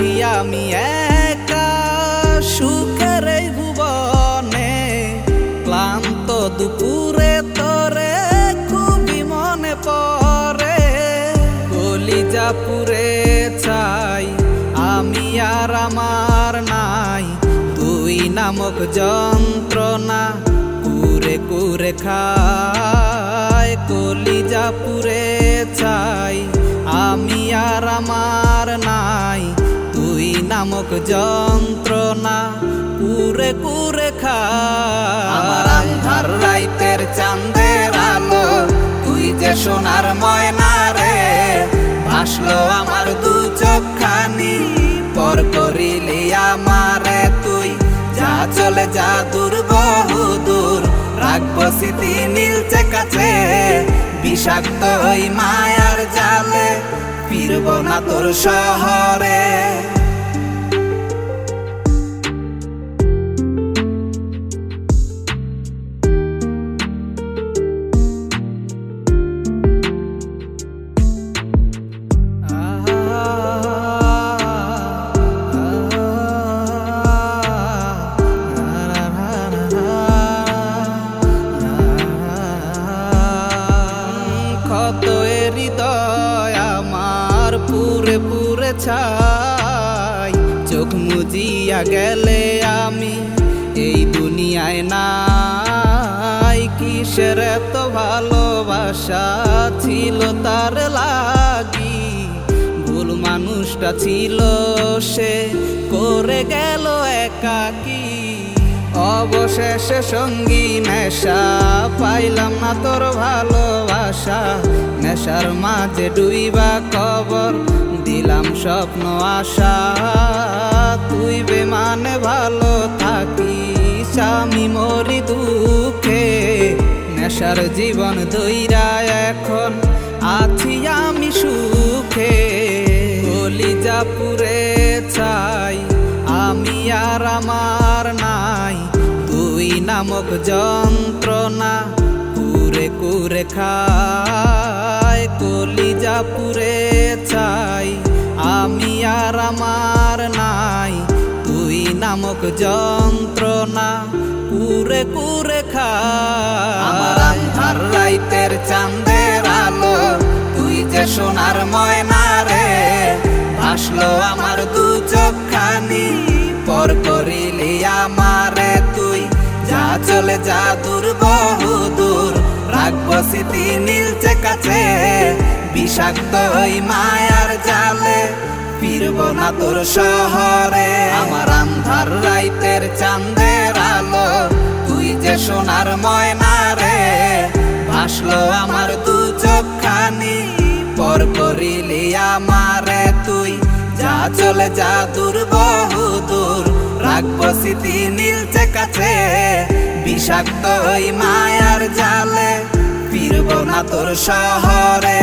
আছি আমি একা সুখের এই ভুবনে, ক্লান্ত দুপুরে তোরে খুবই মনে পড়ে। কলিজা পুরে চাই আমি আর আমার নাই, তুই নামক যন্ত্রণা কুরে কুরে খায়। কলিজা পুরে চাই আমি আর আমার নাই, তুই নামক যন্ত্রণা কুরে কুরে খায়। আমার আন্ধার রাইতের চাঁদের আলো, তুই যে সোনার ময়না রে, ভাসলো আমার দু চোখখানি পর করিলি আমারে তুই। যা চলে যা দূর বহু দূর, রাখবো স্মৃতি নীলচে কাছে, বিষাক্ত ওই মায়ার জালে ফিরব না তোর শহরে। ক্ষত হৃদয় আমার পুরে পুরে ছাই, চোখ মুজিয়া গেলে আমি এই দুনিয়ায় নাই। কিসের এত ভালোবাসা ছিল তার লাগি, ভুল মানুষটা ছিল সে করে গেল একাকী। অবশেষে সঙ্গী নেশা পাইলাম না তোর ভালোবাসা, নেশার মাঝে ডুইবা কবর দিলাম স্বপ্ন আশা। তুই বেমানে ভালো থাকিস আমি মরি দুঃখে, নেশার জীবন দইরা এখন আছি আমি সুখে। কলিজা পুরে চাই আমি আর আমার নাই, তুই নামক যন্ত্রণা কুরে কুরে খায়। কলিজা পুরে চাই আমি আর আমার নাই, তুই নামক যন্ত্রণা কুরে কুরে খায়। আমার আন্ধার রাইতের চাঁদের আলো, তুই যে সোনার ময়না রে, ভাসলো আমার দু চোখখানি পর করিলি আমারে তুই। যা চলে যা দূর বহু দূর, রাখবো স্মৃতি নীলচে কাছে, বিষাক্ত ওই মায়ার জালে ফিরব না তোর শহরে। আমার আন্ধার রাইতের চাঁদের আলো, তুই যে সোনার ময়না রে, ভাসলো আমার দু চোখখানি পর করিলি আমারে তুই। যা চলে যা দূর বহু দূর, রাখবো স্মৃতি নীলচে কাছে, বিষাক্ত ওই মায়ার জালে ফিরব না তোর শহরে।